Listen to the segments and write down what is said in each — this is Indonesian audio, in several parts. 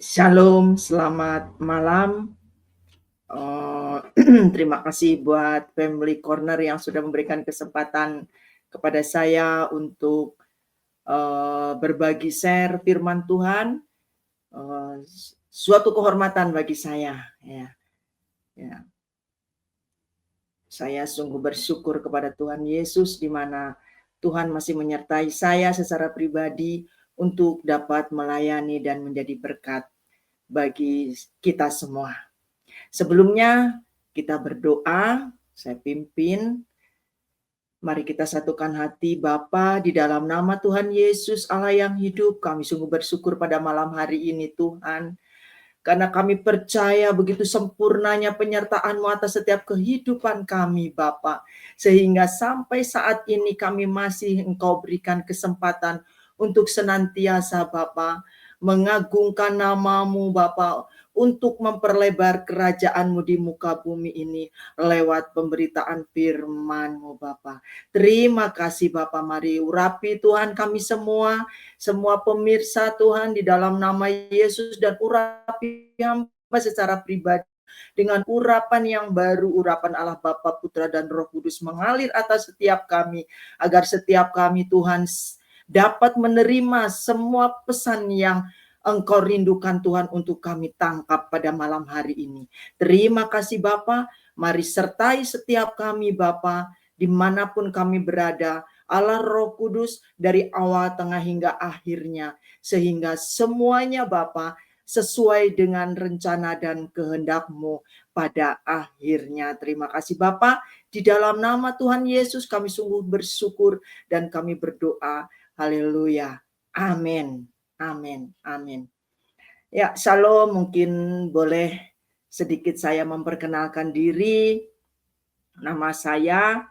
Shalom, selamat malam. Terima kasih buat Family Corner yang sudah memberikan kesempatan kepada saya untuk berbagi share firman Tuhan. Suatu kehormatan bagi saya. Ya. Saya sungguh bersyukur kepada Tuhan Yesus di mana Tuhan masih menyertai saya secara pribadi untuk dapat melayani dan menjadi berkat bagi kita semua. Sebelumnya kita berdoa, saya pimpin. Mari kita satukan hati Bapa di dalam nama Tuhan Yesus Allah yang hidup. Kami sungguh bersyukur pada malam hari ini Tuhan. Karena kami percaya begitu sempurnanya penyertaan-Mu atas setiap kehidupan kami Bapa. Sehingga sampai saat ini kami masih Engkau berikan kesempatan untuk senantiasa Bapa mengagungkan nama-Mu Bapa, untuk memperlebar kerajaan-Mu di muka bumi ini lewat pemberitaan firman-Mu Bapa. Terima kasih Bapa, mari urapi Tuhan kami semua pemirsa Tuhan di dalam nama Yesus, dan urapi hamba secara pribadi dengan urapan yang baru, urapan Allah Bapa, Putra, dan Roh Kudus mengalir atas setiap kami, agar setiap kami Tuhan dapat menerima semua pesan yang Engkau rindukan Tuhan untuk kami tangkap pada malam hari ini. Terima kasih Bapa, mari sertai setiap kami Bapa, dimanapun kami berada, Allah Roh Kudus dari awal, tengah, hingga akhirnya, sehingga semuanya Bapa sesuai dengan rencana dan kehendak-Mu pada akhirnya. Terima kasih Bapa, di dalam nama Tuhan Yesus kami sungguh bersyukur dan kami berdoa. Haleluya. Amin. Amin. Amin. Ya, Shalom, mungkin boleh sedikit saya memperkenalkan diri. Nama saya,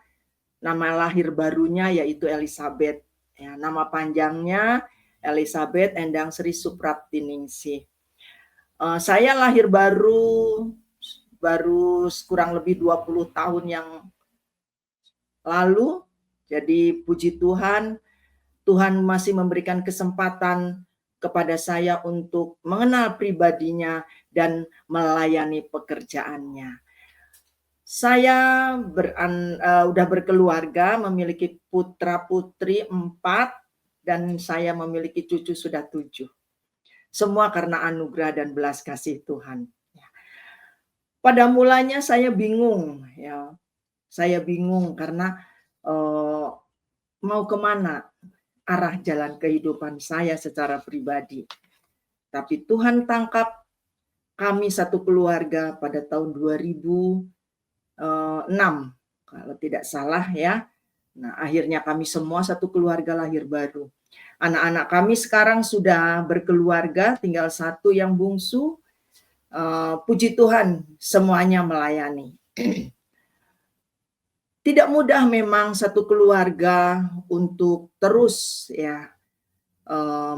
nama lahir barunya yaitu Elizabeth. Ya, nama panjangnya Elizabeth Endang Sri Supraptiningsih. Saya lahir baru kurang lebih 20 tahun yang lalu. Jadi puji Tuhan, Tuhan masih memberikan kesempatan kepada saya untuk mengenal pribadinya dan melayani pekerjaannya. Saya udah berkeluarga, memiliki putra-putri 4, dan saya memiliki cucu sudah 7. Semua karena anugerah dan belas kasih Tuhan. Pada mulanya saya bingung, ya. Saya bingung karena mau kemana arah jalan kehidupan saya secara pribadi. Tapi Tuhan tangkap kami satu keluarga pada tahun 2006, kalau tidak salah ya. Nah, akhirnya kami semua satu keluarga lahir baru. Anak-anak kami sekarang sudah berkeluarga, tinggal satu yang bungsu. Puji Tuhan, semuanya melayani. Tidak mudah memang satu keluarga untuk terus ya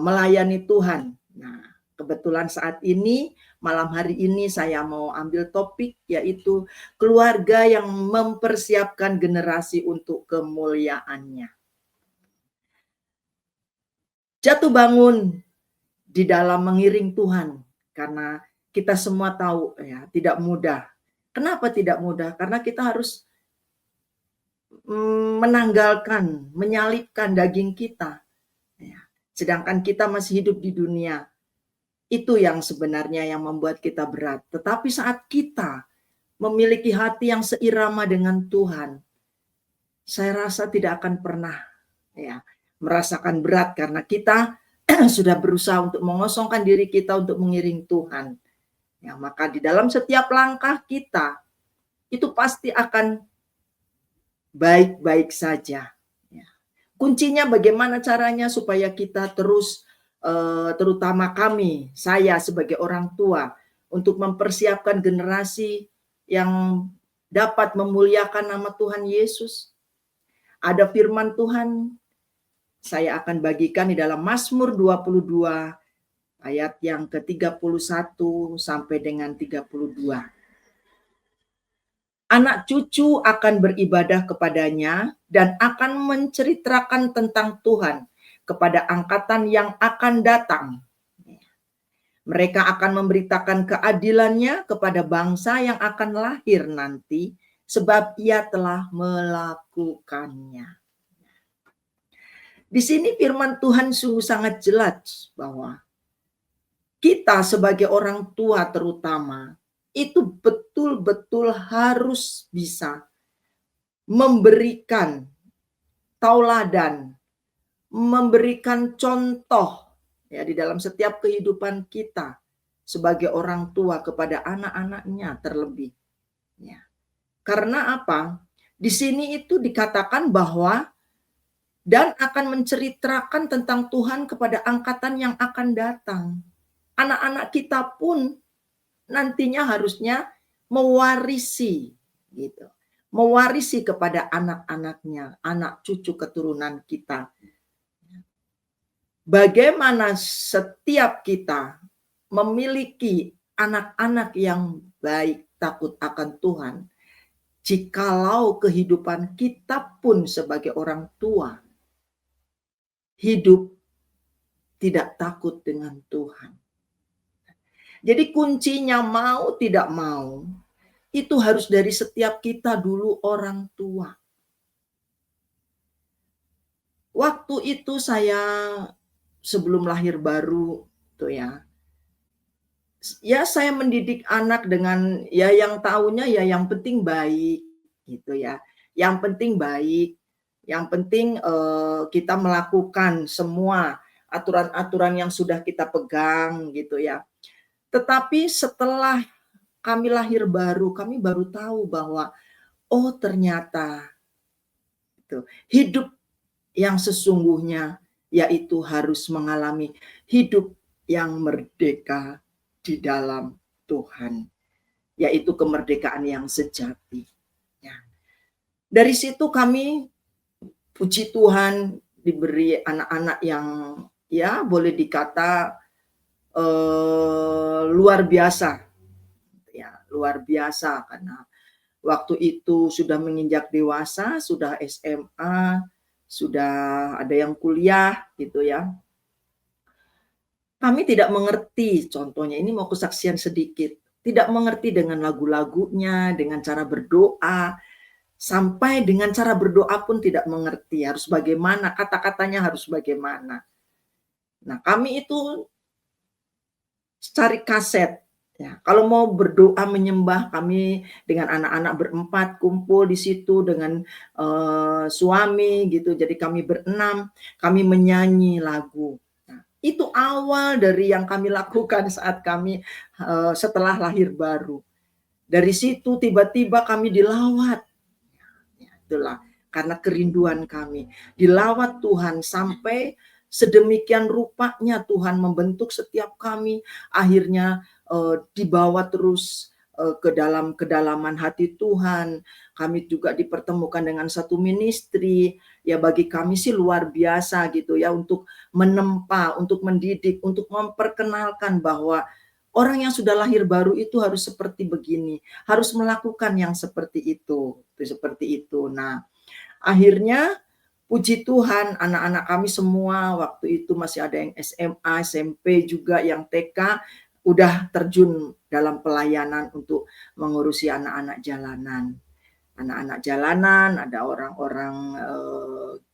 melayani Tuhan. Nah, kebetulan saat ini, malam hari ini saya mau ambil topik yaitu keluarga yang mempersiapkan generasi untuk kemuliaannya. Jatuh bangun di dalam mengiring Tuhan, karena kita semua tahu ya, tidak mudah. Kenapa tidak mudah? Karena kita harus menanggalkan, menyalipkan daging kita. Ya. Sedangkan kita masih hidup di dunia. Itu yang sebenarnya yang membuat kita berat. Tetapi saat kita memiliki hati yang seirama dengan Tuhan, saya rasa tidak akan pernah ya merasakan berat, karena kita sudah berusaha untuk mengosongkan diri kita untuk mengiring Tuhan. Ya, maka di dalam setiap langkah kita itu pasti akan baik-baik saja. Ya. Kuncinya bagaimana caranya supaya kita terus, terutama kami, saya sebagai orang tua, untuk mempersiapkan generasi yang dapat memuliakan nama Tuhan Yesus. Ada firman Tuhan, saya akan bagikan di dalam Mazmur 22, ayat yang ke-31 sampai dengan 32. Anak cucu akan beribadah kepadanya dan akan menceritakan tentang Tuhan kepada angkatan yang akan datang. Mereka akan memberitakan keadilannya kepada bangsa yang akan lahir nanti, sebab ia telah melakukannya. Di sini firman Tuhan sungguh sangat jelas bahwa kita sebagai orang tua terutama itu betul-betul harus bisa memberikan tauladan, memberikan contoh ya di dalam setiap kehidupan kita sebagai orang tua kepada anak-anaknya terlebih. Ya. Karena apa? Di sini itu dikatakan bahwa dan akan menceritakan tentang Tuhan kepada angkatan yang akan datang. Anak-anak kita pun nantinya harusnya mewarisi gitu. Mewarisi kepada anak-anaknya, anak cucu keturunan kita. Bagaimana setiap kita memiliki anak-anak yang baik, takut akan Tuhan, jikalau kehidupan kita pun sebagai orang tua hidup tidak takut dengan Tuhan. Jadi kuncinya mau tidak mau, itu harus dari setiap kita dulu orang tua. Waktu itu saya sebelum lahir baru tuh ya saya mendidik anak dengan ya yang taunya ya yang penting baik gitu ya. Yang penting baik, yang penting kita melakukan semua aturan-aturan yang sudah kita pegang gitu ya. Tetapi setelah kami lahir baru, kami baru tahu bahwa oh ternyata gitu, hidup yang sesungguhnya yaitu harus mengalami hidup yang merdeka di dalam Tuhan, yaitu kemerdekaan yang sejati. Ya. Dari situ kami puji Tuhan diberi anak-anak yang ya boleh dikata luar biasa, ya luar biasa karena waktu itu sudah menginjak dewasa, sudah SMA, sudah ada yang kuliah gitu ya. Kami tidak mengerti, contohnya ini mau kesaksian sedikit, tidak mengerti dengan lagu-lagunya, dengan cara berdoa, sampai dengan cara berdoa pun tidak mengerti harus bagaimana, kata-katanya harus bagaimana. Nah, kami itu cari kaset. Ya, kalau mau berdoa menyembah kami dengan anak-anak berempat kumpul di situ dengan suami gitu. Jadi kami berenam, kami menyanyi lagu. Nah, itu awal dari yang kami lakukan saat kami setelah lahir baru. Dari situ tiba-tiba kami dilawat. Ya, itulah karena kerinduan kami. Dilawat Tuhan sampai sedemikian rupanya Tuhan membentuk setiap kami. Akhirnya dibawa terus ke dalam kedalaman hati Tuhan. Kami juga dipertemukan dengan satu ministry. Ya bagi kami sih luar biasa gitu ya untuk menempa, untuk mendidik, untuk memperkenalkan bahwa orang yang sudah lahir baru itu harus seperti begini, harus melakukan yang seperti itu seperti itu. Nah, akhirnya puji Tuhan anak-anak kami semua waktu itu masih ada yang SMA, SMP juga yang TK udah terjun dalam pelayanan untuk mengurusi anak-anak jalanan. Anak-anak jalanan, ada orang-orang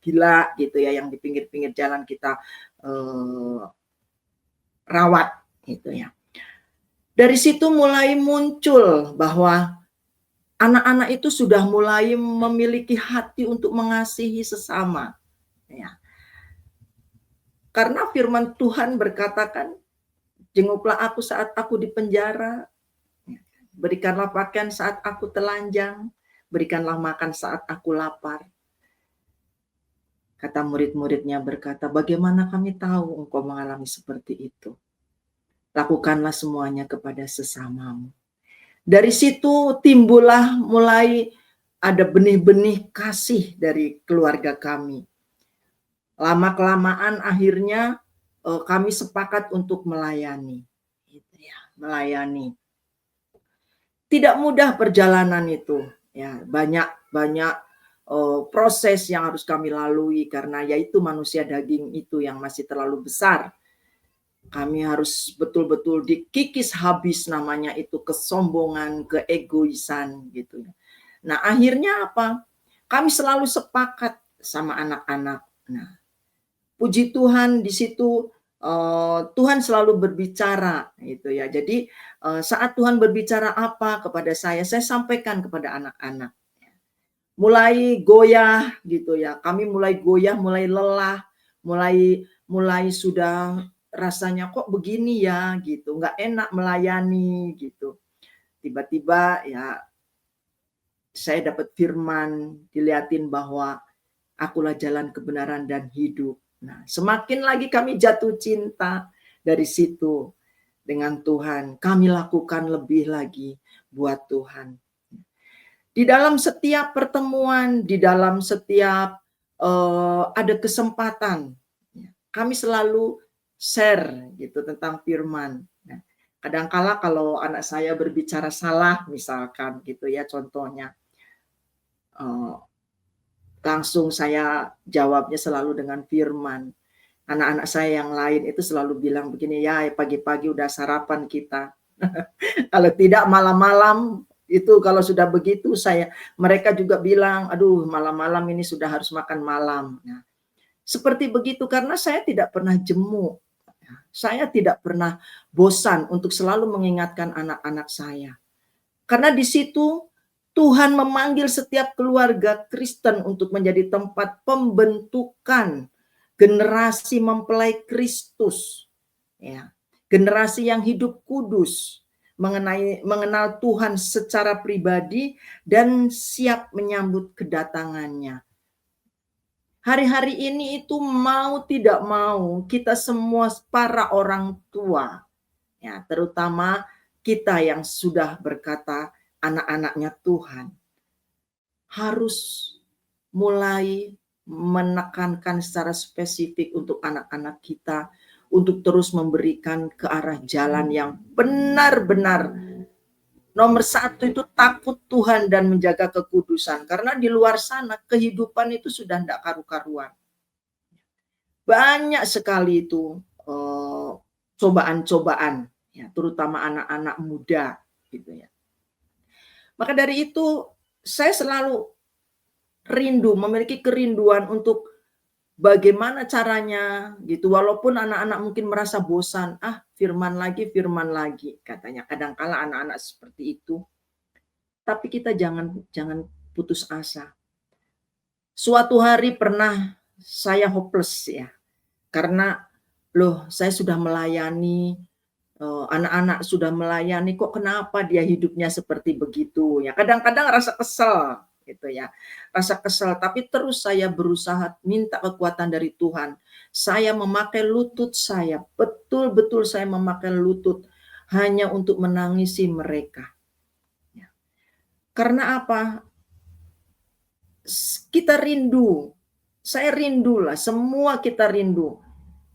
gila gitu ya yang di pinggir-pinggir jalan kita rawat gitu ya. Dari situ mulai muncul bahwa anak-anak itu sudah mulai memiliki hati untuk mengasihi sesama. Ya. Karena firman Tuhan berkatakan, jenguklah aku saat aku di penjara, berikanlah pakaian saat aku telanjang, berikanlah makan saat aku lapar. Kata murid-muridnya berkata, bagaimana kami tahu engkau mengalami seperti itu? Lakukanlah semuanya kepada sesamamu. Dari situ timbullah mulai ada benih-benih kasih dari keluarga kami. Lama-kelamaan akhirnya kami sepakat untuk melayani. Melayani. Tidak mudah perjalanan itu. Ya, banyak proses yang harus kami lalui karena yaitu manusia daging itu yang masih terlalu besar. Kami harus betul-betul dikikis habis namanya itu kesombongan, keegoisan gitu ya. Nah, akhirnya apa? Kami selalu sepakat sama anak-anak. Nah, puji Tuhan di situ Tuhan selalu berbicara gitu ya. Jadi saat Tuhan berbicara apa kepada saya sampaikan kepada anak-anak. Mulai goyah gitu ya. Kami mulai goyah, mulai lelah, mulai mulai sudah rasanya kok begini ya gitu, nggak enak melayani gitu. Tiba-tiba ya saya dapat firman, dilihatin bahwa akulah jalan kebenaran dan hidup. Nah, semakin lagi kami jatuh cinta dari situ dengan Tuhan. Kami lakukan lebih lagi buat Tuhan. Di dalam setiap pertemuan, di dalam setiap ada kesempatan, kami selalu share gitu tentang firman. Nah, kadangkala kalau anak saya berbicara salah misalkan gitu ya contohnya, eee, langsung saya jawabnya selalu dengan firman. Anak-anak saya yang lain itu selalu bilang begini, "Ya pagi-pagi udah sarapan kita." Kalau tidak malam-malam itu kalau sudah begitu mereka juga bilang, "Aduh malam-malam ini sudah harus makan malam." Nah, seperti begitu karena saya tidak pernah jemu. Saya tidak pernah bosan untuk selalu mengingatkan anak-anak saya. Karena di situ Tuhan memanggil setiap keluarga Kristen untuk menjadi tempat pembentukan generasi mempelai Kristus. Ya, generasi yang hidup kudus, mengenal Tuhan secara pribadi dan siap menyambut kedatangannya. Hari-hari ini itu mau tidak mau kita semua para orang tua, ya terutama kita yang sudah berkata anak-anaknya Tuhan, harus mulai menekankan secara spesifik untuk anak-anak kita untuk terus memberikan ke arah jalan yang benar-benar. Nomor satu itu takut Tuhan dan menjaga kekudusan. Karena di luar sana kehidupan itu sudah tidak karu-karuan. Banyak sekali itu cobaan-cobaan, ya, terutama anak-anak muda gitu ya. Maka dari itu saya selalu memiliki kerinduan untuk bagaimana caranya gitu. Walaupun anak-anak mungkin merasa bosan, firman lagi katanya. Kadangkala anak-anak seperti itu. Tapi kita jangan putus asa. Suatu hari pernah saya hopeless ya. Karena loh saya sudah melayani anak-anak sudah melayani kok kenapa dia hidupnya seperti begitu ya. Kadang-kadang rasa kesel gitu ya. Rasa kesel tapi terus saya berusaha minta kekuatan dari Tuhan. Saya memakai lutut saya, betul-betul saya memakai lutut hanya untuk menangisi mereka. Ya. Karena apa? Kita rindu. Saya rindulah, semua kita rindu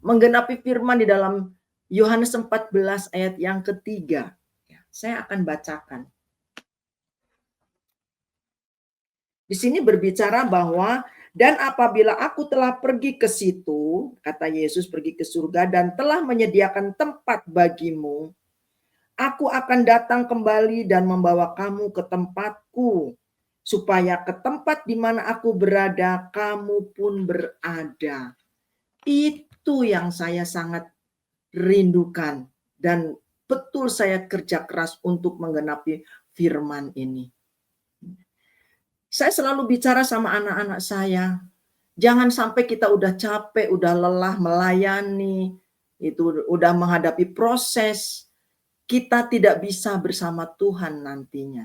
menggenapi firman di dalam Yohanes 14 ayat yang ketiga. Saya akan bacakan. Di sini berbicara bahwa dan apabila aku telah pergi ke situ, kata Yesus pergi ke surga dan telah menyediakan tempat bagimu, aku akan datang kembali dan membawa kamu ke tempatku, supaya ke tempat di mana aku berada, kamu pun berada. Itu yang saya sangat rindukan dan betul saya kerja keras untuk menggenapi firman ini. Saya selalu bicara sama anak-anak saya, jangan sampai kita udah capek, udah lelah melayani, itu udah menghadapi proses, kita tidak bisa bersama Tuhan nantinya.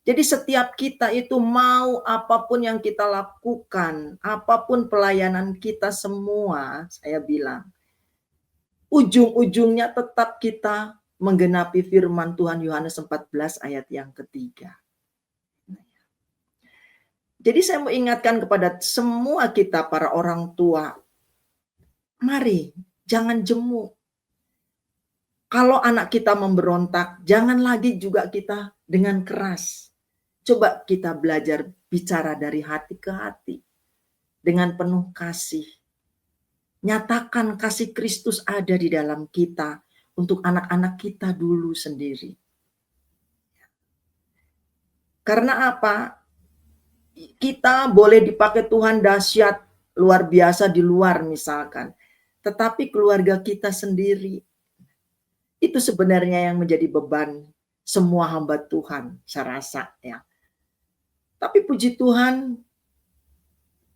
Jadi setiap kita itu mau apapun yang kita lakukan, apapun pelayanan kita semua, saya bilang, ujung-ujungnya tetap kita menggenapi firman Tuhan Yohanes 14 ayat yang ketiga. Jadi saya mau ingatkan kepada semua kita para orang tua, mari jangan jemu. Kalau anak kita memberontak, jangan lagi juga kita dengan keras. Coba kita belajar bicara dari hati ke hati dengan penuh kasih. nyatakan kasih Kristus ada di dalam kita untuk anak-anak kita dulu sendiri. Karena apa? Kita boleh dipakai Tuhan dahsyat, luar biasa di luar misalkan. Tetapi keluarga kita sendiri, itu sebenarnya yang menjadi beban semua hamba Tuhan, saya rasa ya. Tapi puji Tuhan,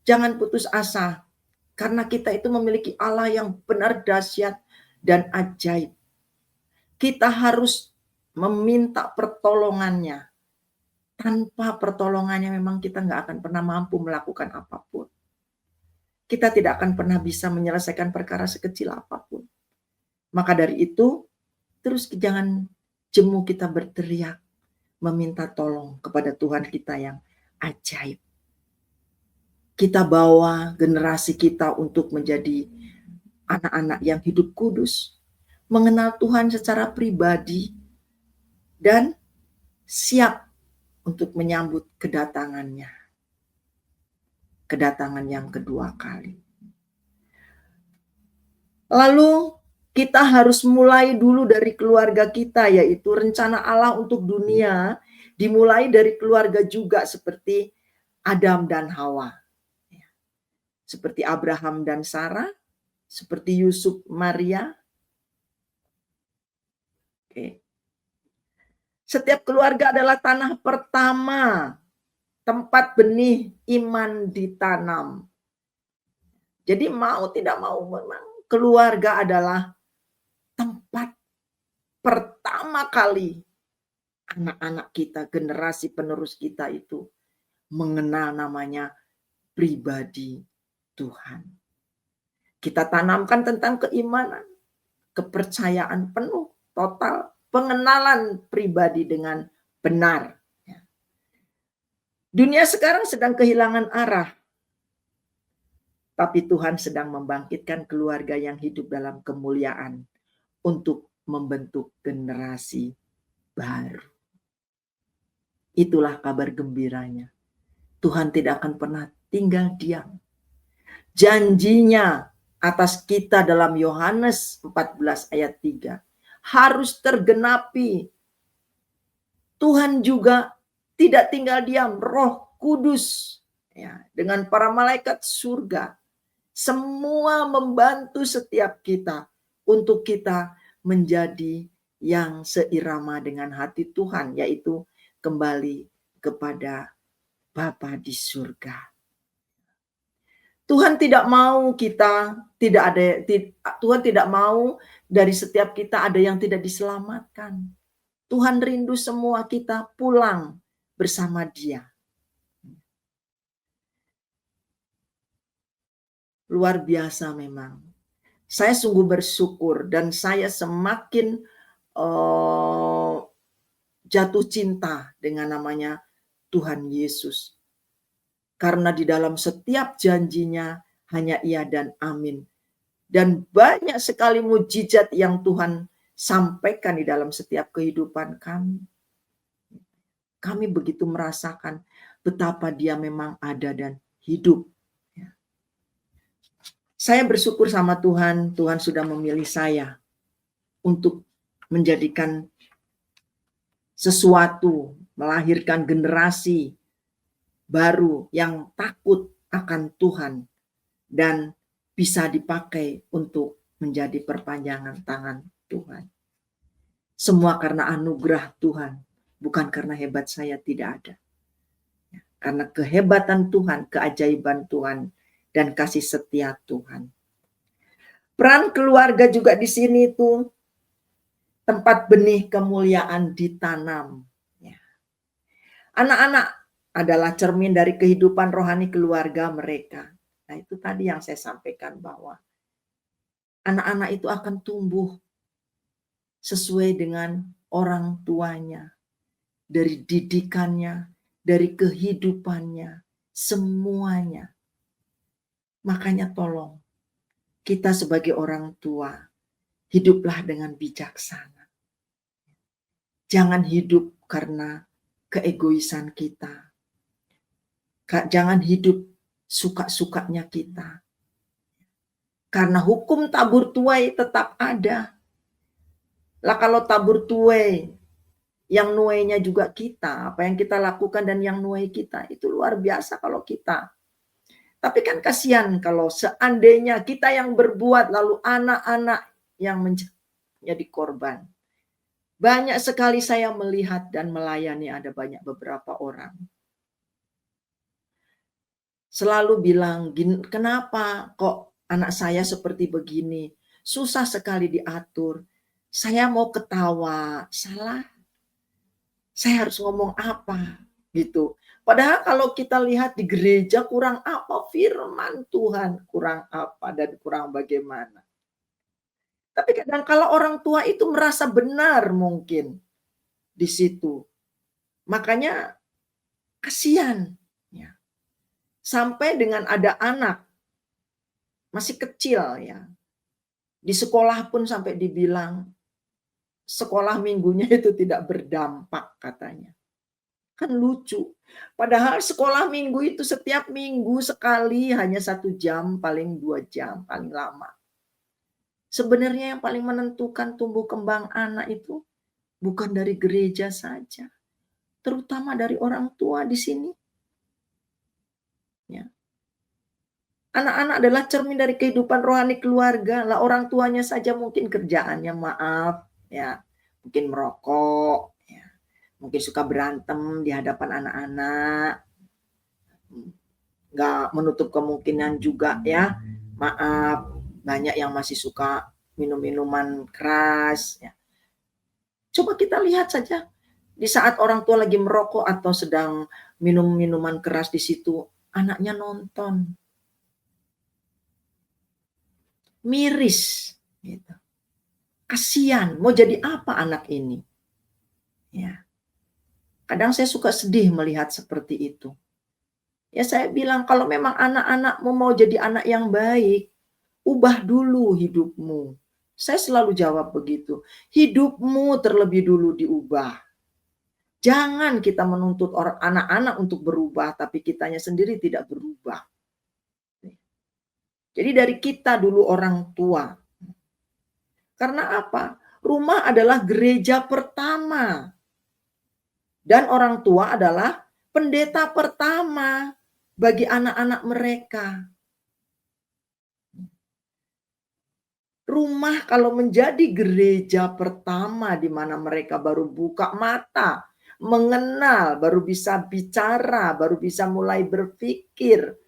jangan putus asa. Karena kita itu memiliki Allah yang benar dahsyat dan ajaib. Kita harus meminta pertolongannya. Tanpa pertolongannya memang kita nggak akan pernah mampu melakukan apapun. Kita tidak akan pernah bisa menyelesaikan perkara sekecil apapun. Maka dari itu, terus jangan jemu kita berteriak, meminta tolong kepada Tuhan kita yang ajaib. Kita bawa generasi kita untuk menjadi anak-anak yang hidup kudus, mengenal Tuhan secara pribadi, dan siap untuk menyambut kedatangannya. Kedatangan yang kedua kali. Lalu kita harus mulai dulu dari keluarga kita, yaitu rencana Allah untuk dunia dimulai dari keluarga juga, seperti Adam dan Hawa. Seperti Abraham dan Sarah, seperti Yusuf Maria. Oke. Setiap keluarga adalah tanah pertama, tempat benih iman ditanam. Jadi mau tidak mau memang keluarga adalah tempat pertama kali anak-anak kita, generasi penerus kita itu mengenal namanya pribadi Tuhan. Kita tanamkan tentang keimanan, kepercayaan penuh, total, pengenalan pribadi dengan benar. Dunia sekarang sedang kehilangan arah, tapi Tuhan sedang membangkitkan keluarga yang hidup dalam kemuliaan untuk membentuk generasi baru. Itulah kabar gembiranya. Tuhan tidak akan pernah tinggal diam. Janjinya atas kita dalam Yohanes 14 ayat 3 harus tergenapi. Tuhan juga tidak tinggal diam. Roh Kudus ya, dengan para malaikat surga semua membantu setiap kita untuk kita menjadi yang seirama dengan hati Tuhan, yaitu kembali kepada Bapa di surga. Tuhan tidak mau kita Tuhan tidak mau dari setiap kita ada yang tidak diselamatkan. Tuhan rindu semua kita pulang bersama Dia. Luar biasa memang. Saya sungguh bersyukur dan saya semakin jatuh cinta dengan namanya Tuhan Yesus. Karena di dalam setiap janjinya hanya Ia dan amin. Dan banyak sekali mujizat yang Tuhan sampaikan di dalam setiap kehidupan kami. Kami begitu merasakan betapa Dia memang ada dan hidup. Saya bersyukur sama Tuhan, Tuhan sudah memilih saya untuk menjadikan sesuatu, melahirkan generasi baru yang takut akan Tuhan dan bisa dipakai untuk menjadi perpanjangan tangan Tuhan. Semua karena anugerah Tuhan, bukan karena hebat saya, tidak ada. Karena kehebatan Tuhan, keajaiban Tuhan, dan kasih setia Tuhan. Peran keluarga juga di sini tuh tempat benih kemuliaan ditanam. Anak-anak adalah cermin dari kehidupan rohani keluarga mereka. Nah, itu tadi yang saya sampaikan bahwa anak-anak itu akan tumbuh sesuai dengan orang tuanya, dari didikannya, dari kehidupannya, semuanya. Makanya tolong, kita sebagai orang tua, hiduplah dengan bijaksana. Jangan hidup karena keegoisan kita. Jangan hidup suka-sukanya kita. Karena hukum tabur tuai tetap ada. Lah kalau tabur tuai yang nuainya juga kita, apa yang kita lakukan dan yang nuai kita, itu luar biasa kalau kita. Tapi kan kasihan kalau seandainya kita yang berbuat lalu anak-anak yang menjadi korban. Banyak sekali saya melihat dan melayani ada banyak beberapa orang. Selalu bilang, kenapa kok anak saya seperti begini? Susah sekali diatur. Saya mau ketawa, salah. Saya harus ngomong apa? Gitu. Padahal kalau kita lihat di gereja kurang apa firman Tuhan, kurang apa dan kurang bagaimana. Tapi kadang kalau orang tua itu merasa benar mungkin di situ. Makanya kasihan. Ya. Sampai dengan ada anak masih kecil ya. Di sekolah pun sampai dibilang sekolah minggunya itu tidak berdampak katanya. Kan lucu. Padahal sekolah minggu itu setiap minggu sekali hanya 1 jam, paling 2 jam, paling lama. Sebenarnya yang paling menentukan tumbuh kembang anak itu bukan dari gereja saja, terutama dari orang tua di sini. Ya. Anak-anak adalah cermin dari kehidupan rohani keluarga. Lah orang tuanya saja mungkin kerjaannya maaf, ya, mungkin merokok, ya, mungkin suka berantem di hadapan anak-anak. Nggak menutup kemungkinan juga ya, maaf, banyak yang masih suka minum-minuman keras. Ya. Coba kita lihat saja, di saat orang tua lagi merokok atau sedang minum minuman keras di situ, anaknya nonton. Miris. Gitu. Kasian, mau jadi apa anak ini? Ya. Kadang saya suka sedih melihat seperti itu. Ya saya bilang, kalau memang anak-anakmu mau jadi anak yang baik, ubah dulu hidupmu. Saya selalu jawab begitu. Hidupmu terlebih dulu diubah. Jangan kita menuntut orang anak-anak untuk berubah, tapi kitanya sendiri tidak berubah. Jadi dari kita dulu orang tua. Karena apa? Rumah adalah gereja pertama. Dan orang tua adalah pendeta pertama bagi anak-anak mereka. Rumah kalau menjadi gereja pertama di mana mereka baru buka mata, mengenal, baru bisa bicara, baru bisa mulai berpikir.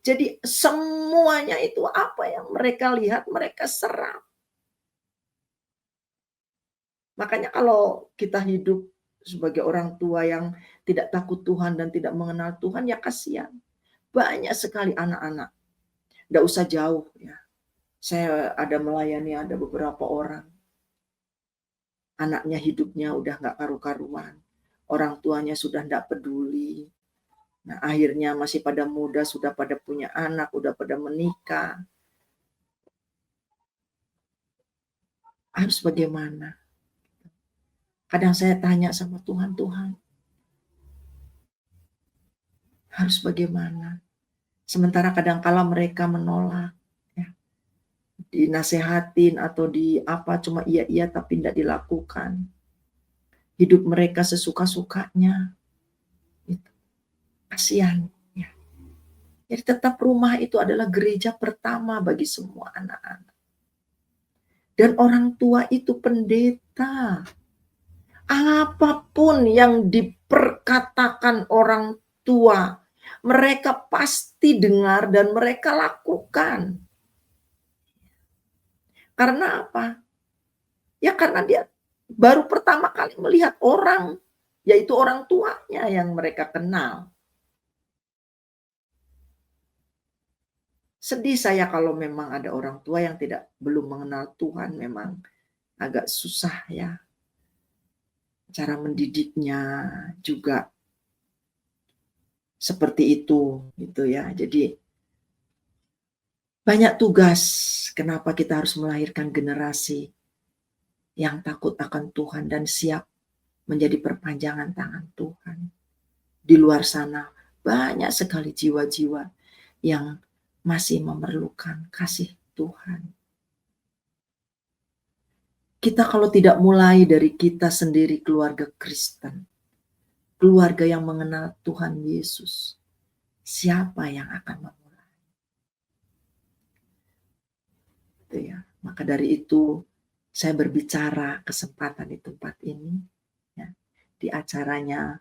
Jadi semuanya itu apa yang mereka lihat, mereka serap. Makanya kalau kita hidup sebagai orang tua yang tidak takut Tuhan dan tidak mengenal Tuhan, ya kasihan. Banyak sekali anak-anak. Nggak usah jauh ya. Saya ada melayani ada beberapa orang. Anaknya hidupnya udah nggak karu-karuan. Orang tuanya sudah nggak peduli. Nah akhirnya masih pada muda, sudah pada punya anak, udah pada menikah. Harus bagaimana? Kadang saya tanya sama Tuhan, Tuhan, harus bagaimana? Sementara kadang-kala mereka menolak, ya, dinasehatin atau di apa cuma iya-iya tapi tidak dilakukan. Hidup mereka sesuka-sukanya. Gitu. Kasihan. Ya. Jadi tetap rumah itu adalah gereja pertama bagi semua anak-anak. Dan orang tua itu pendeta. Apapun yang diperkatakan orang tua, mereka pasti dengar dan mereka lakukan. Karena apa? Ya karena dia baru pertama kali melihat orang, yaitu orang tuanya yang mereka kenal. Sedih saya kalau memang ada orang tua yang belum mengenal Tuhan, memang agak susah ya. Cara mendidiknya juga seperti itu gitu ya. Jadi banyak tugas kenapa kita harus melahirkan generasi yang takut akan Tuhan dan siap menjadi perpanjangan tangan Tuhan. Di luar sana banyak sekali jiwa-jiwa yang masih memerlukan kasih Tuhan. Kita kalau tidak mulai dari kita sendiri, keluarga Kristen, keluarga yang mengenal Tuhan Yesus, siapa yang akan memulai? Itu ya. Maka dari itu saya berbicara kesempatan di tempat ini, ya, di acaranya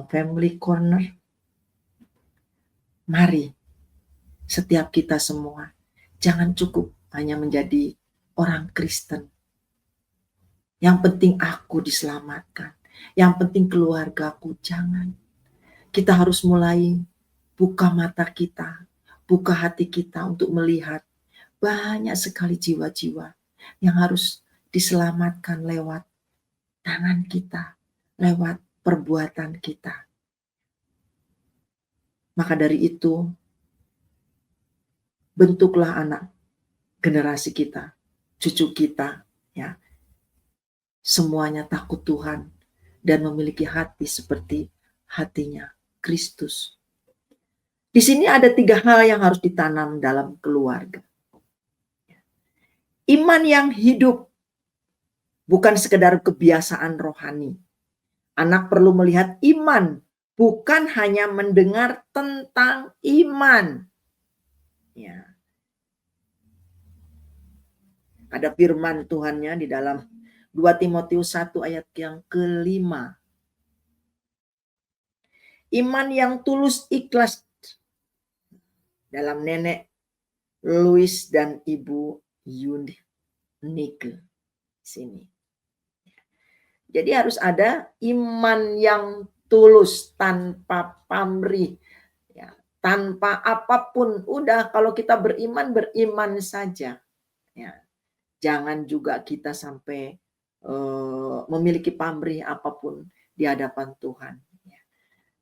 Family Corner. Mari setiap kita semua jangan cukup hanya menjadi orang Kristen. Yang penting aku diselamatkan. Yang penting keluargaku, jangan. Kita harus mulai buka mata kita, buka hati kita untuk melihat banyak sekali jiwa-jiwa yang harus diselamatkan lewat tangan kita, lewat perbuatan kita. Maka dari itu, bentuklah anak generasi kita, cucu kita, ya. Semuanya takut Tuhan dan memiliki hati seperti hatinya Kristus. Di sini ada 3 hal yang harus ditanam dalam keluarga. Iman yang hidup, bukan sekedar kebiasaan rohani. Anak perlu melihat iman, bukan hanya mendengar tentang iman. Ya. Ada firman Tuhannya di dalam 2 Timotius 1 ayat yang ke-5. Iman yang tulus ikhlas dalam nenek Louis dan ibu Nike sini. Jadi harus ada iman yang tulus tanpa pamrih, ya, tanpa apapun. Udah kalau kita beriman, beriman saja. Ya. Jangan juga kita sampai memiliki pamrih apapun di hadapan Tuhan. Ya.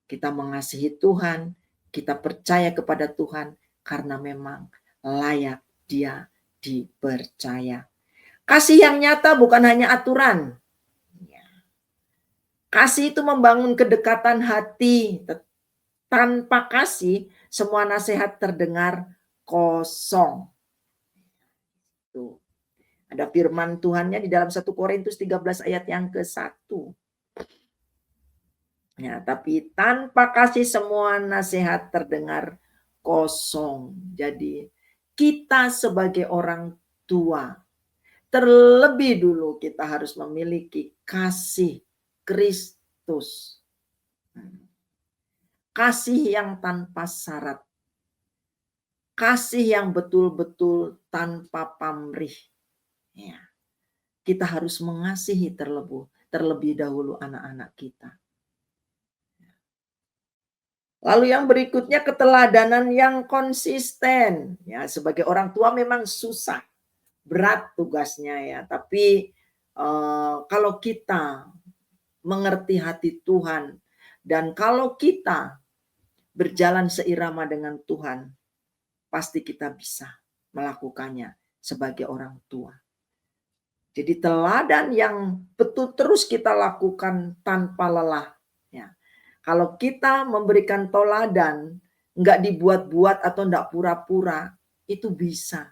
Kita mengasihi Tuhan, kita percaya kepada Tuhan karena memang layak Dia dipercaya. Kasih yang nyata bukan hanya aturan. Kasih itu membangun kedekatan hati. Tanpa kasih, semua nasihat terdengar kosong. Tuh. Ada firman Tuhannya di dalam 1 Korintus 13 ayat yang ke-1. Ya, tapi tanpa kasih semua nasihat terdengar kosong. Jadi kita sebagai orang tua, terlebih dulu kita harus memiliki kasih Kristus. Kasih yang tanpa syarat. Kasih yang betul-betul tanpa pamrih. Ya. Kita harus mengasihi terlebih dahulu anak-anak kita. Lalu yang berikutnya keteladanan yang konsisten. Ya, sebagai orang tua memang susah, berat tugasnya ya. Tapi kalau kita mengerti hati Tuhan dan kalau kita berjalan seirama dengan Tuhan, pasti kita bisa melakukannya sebagai orang tua. Jadi teladan yang betul terus kita lakukan tanpa lelah. Ya. Kalau kita memberikan teladan, nggak dibuat-buat atau nggak pura-pura, itu bisa.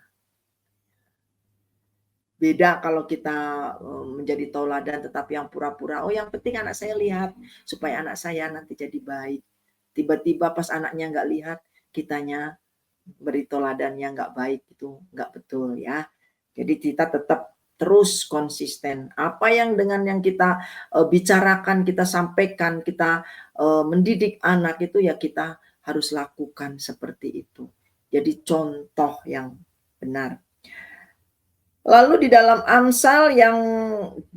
Beda kalau kita menjadi teladan tetapi yang pura-pura, oh yang penting anak saya lihat, supaya anak saya nanti jadi baik. Tiba-tiba pas anaknya nggak lihat, kitanya beri teladan yang nggak baik, itu nggak betul ya. Jadi kita tetap terus konsisten. Apa yang dengan yang kita bicarakan, kita sampaikan, kita mendidik anak itu ya kita harus lakukan seperti itu. Jadi contoh yang benar. Lalu di dalam Amsal yang 20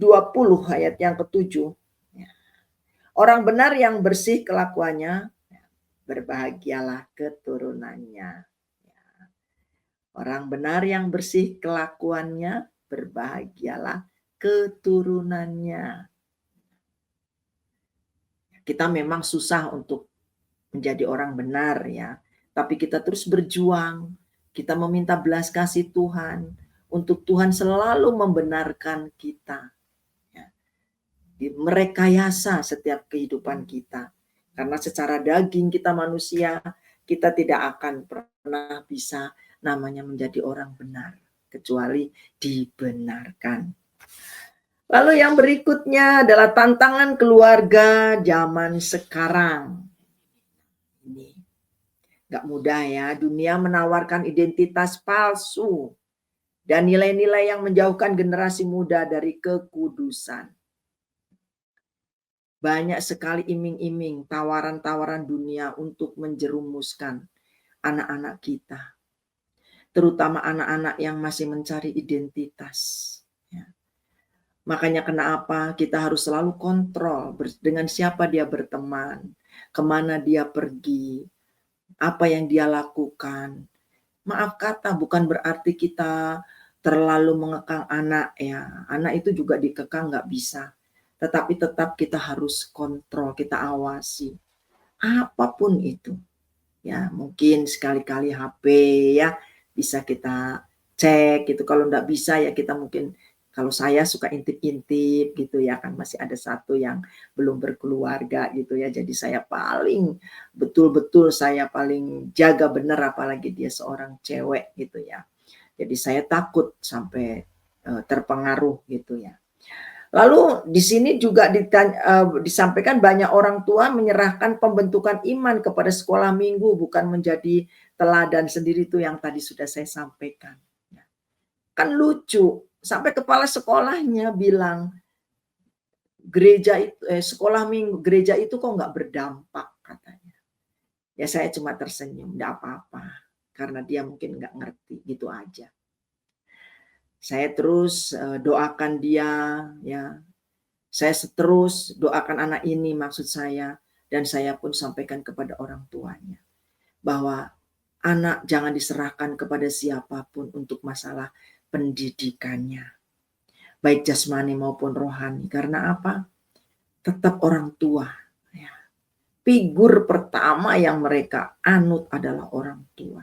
ayat yang ke-7. Orang benar yang bersih kelakuannya, berbahagialah keturunannya. Orang benar yang bersih kelakuannya, berbahagialah keturunannya. Kita memang susah untuk menjadi orang benar ya, tapi kita terus berjuang. Kita meminta belas kasih Tuhan untuk Tuhan selalu membenarkan kita. Ya. Merekayasa setiap kehidupan kita. Karena secara daging kita manusia, kita tidak akan pernah bisa namanya menjadi orang benar, kecuali dibenarkan. Lalu yang berikutnya adalah tantangan keluarga zaman sekarang. Ini nggak mudah ya, dunia menawarkan identitas palsu dan nilai-nilai yang menjauhkan generasi muda dari kekudusan. Banyak sekali iming-iming, tawaran-tawaran dunia untuk menjerumuskan anak-anak kita, terutama anak-anak yang masih mencari identitas. Ya. Makanya kenapa kita harus selalu kontrol dengan siapa dia berteman, kemana dia pergi, apa yang dia lakukan. Maaf kata, bukan berarti kita terlalu mengekang anak ya. Anak itu juga dikekang nggak bisa. Tetapi tetap kita harus kontrol, kita awasi. Apapun itu. Ya, mungkin sekali-kali HP ya bisa kita cek gitu. Kalau nggak bisa ya kita mungkin, kalau saya suka intip-intip gitu ya, kan masih ada satu yang belum berkeluarga gitu ya. Jadi saya paling betul-betul saya paling jaga benar, apalagi dia seorang cewek gitu ya. Jadi saya takut sampai terpengaruh gitu ya. Lalu di sini juga disampaikan banyak orang tua menyerahkan pembentukan iman kepada sekolah minggu, bukan menjadi teladan sendiri, itu yang tadi sudah saya sampaikan. Kan lucu, sampai kepala sekolahnya bilang sekolah minggu gereja itu kok nggak berdampak katanya. Ya saya cuma tersenyum, nggak apa-apa, karena dia mungkin nggak ngerti, gitu aja. Saya terus doakan dia ya. Saya terus doakan anak ini, maksud saya, dan saya pun sampaikan kepada orang tuanya bahwa anak jangan diserahkan kepada siapapun untuk masalah pendidikannya, baik jasmani maupun rohani. Karena apa? Tetap orang tua. Ya. Figur pertama yang mereka anut adalah orang tua.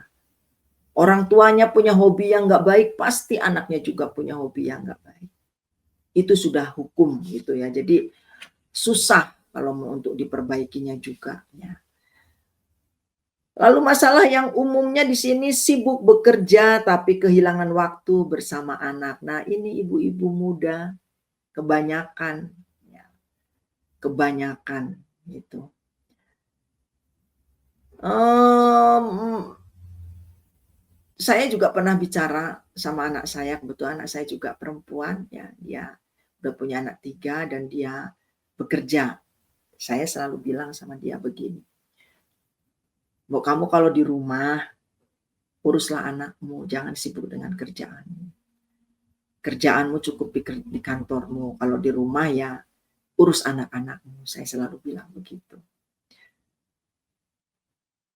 Orang tuanya punya hobi yang nggak baik, pasti anaknya juga punya hobi yang nggak baik. Itu sudah hukum gitu ya. Jadi susah kalau mau untuk diperbaikinya juga ya. Lalu masalah yang umumnya di sini, sibuk bekerja tapi kehilangan waktu bersama anak. Nah, ini ibu-ibu muda kebanyakan ya. Kebanyakan gitu. Saya juga pernah bicara sama anak saya, kebetulan anak saya juga perempuan ya, dia udah punya anak 3 dan dia bekerja. Saya selalu bilang sama dia begini, "Bu, kamu kalau di rumah uruslah anakmu, jangan sibuk dengan kerjaanmu. Kerjaanmu cukup di kantormu, kalau di rumah ya urus anak-anakmu." Saya selalu bilang begitu.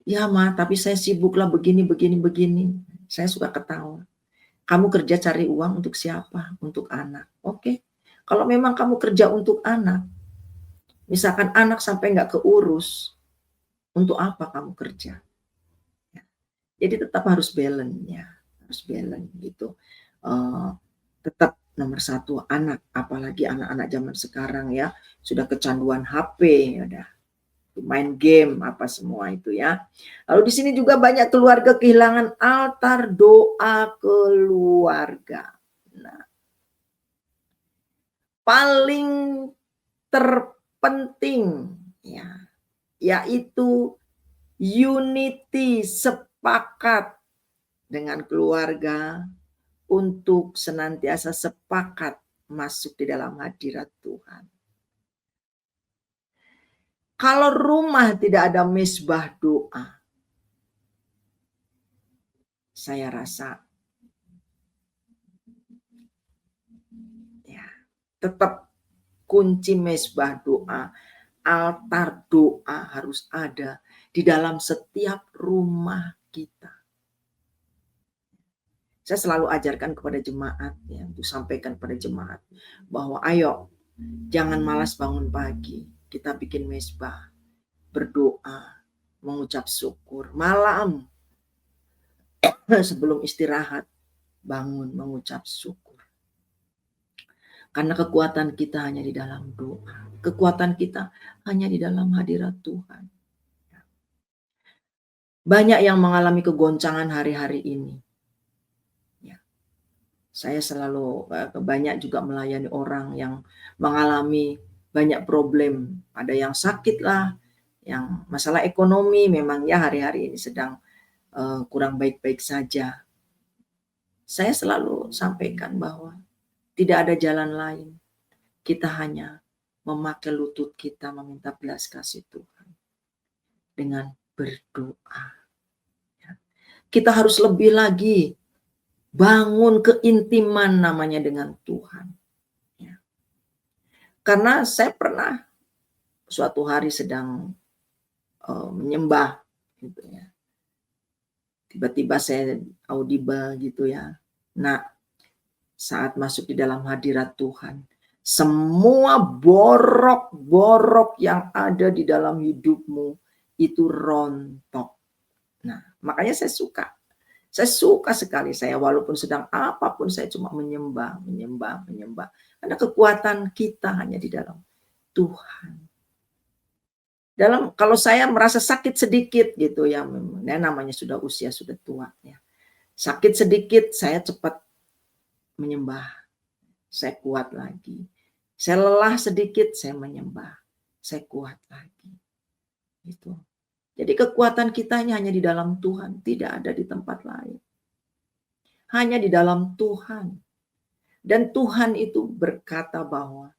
"Ya Ma, tapi saya sibuklah begini, begini, begini." Saya suka ketawa. "Kamu kerja cari uang untuk siapa? Untuk anak. Oke. Kalau memang kamu kerja untuk anak, misalkan anak sampai nggak keurus, untuk apa kamu kerja?" Ya. Jadi tetap harus balance ya, harus balance gitu. Tetap nomor 1 anak, apalagi anak-anak zaman sekarang ya, sudah kecanduan HP, udah main game apa semua itu ya. Lalu di sini juga banyak keluarga kehilangan altar doa keluarga. Nah, paling terpenting ya, yaitu unity, sepakat dengan keluarga untuk senantiasa sepakat masuk di dalam hadirat Tuhan. Kalau rumah tidak ada mezbah doa, saya rasa ya tetap kunci mezbah doa, altar doa harus ada di dalam setiap rumah kita. Saya selalu ajarkan kepada jemaat ya, untuk sampaikan kepada jemaat bahwa ayo jangan malas bangun pagi, kita bikin mezbah, berdoa, mengucap syukur. Malam sebelum istirahat bangun mengucap syukur. Karena kekuatan kita hanya di dalam doa. Kekuatan kita hanya di dalam hadirat Tuhan. Banyak yang mengalami kegoncangan hari-hari ini. Saya selalu banyak juga melayani orang yang mengalami banyak problem. Ada yang sakit lah, yang masalah ekonomi memang ya hari-hari ini sedang kurang baik-baik saja. Saya selalu sampaikan bahwa tidak ada jalan lain. Kita hanya memakai lutut kita meminta belas kasih Tuhan dengan berdoa. Kita harus lebih lagi bangun keintiman namanya dengan Tuhan. Ya. Karena saya pernah suatu hari sedang menyembah gitu ya. Tiba-tiba saya audible gitu ya. Nah, saat masuk di dalam hadirat Tuhan, semua borok-borok yang ada di dalam hidupmu itu rontok. Nah, makanya saya suka. Saya suka sekali, saya walaupun sedang apapun saya cuma menyembah. Karena kekuatan kita hanya di dalam Tuhan. Kalau saya merasa sakit sedikit gitu ya, namanya sudah usia sudah tua ya. Sakit sedikit saya cepat menyembah. Saya kuat lagi. Saya lelah sedikit saya menyembah. Saya kuat lagi. Gitu. Jadi kekuatan kita hanya di dalam Tuhan, tidak ada di tempat lain. Hanya di dalam Tuhan. Dan Tuhan itu berkata bahwa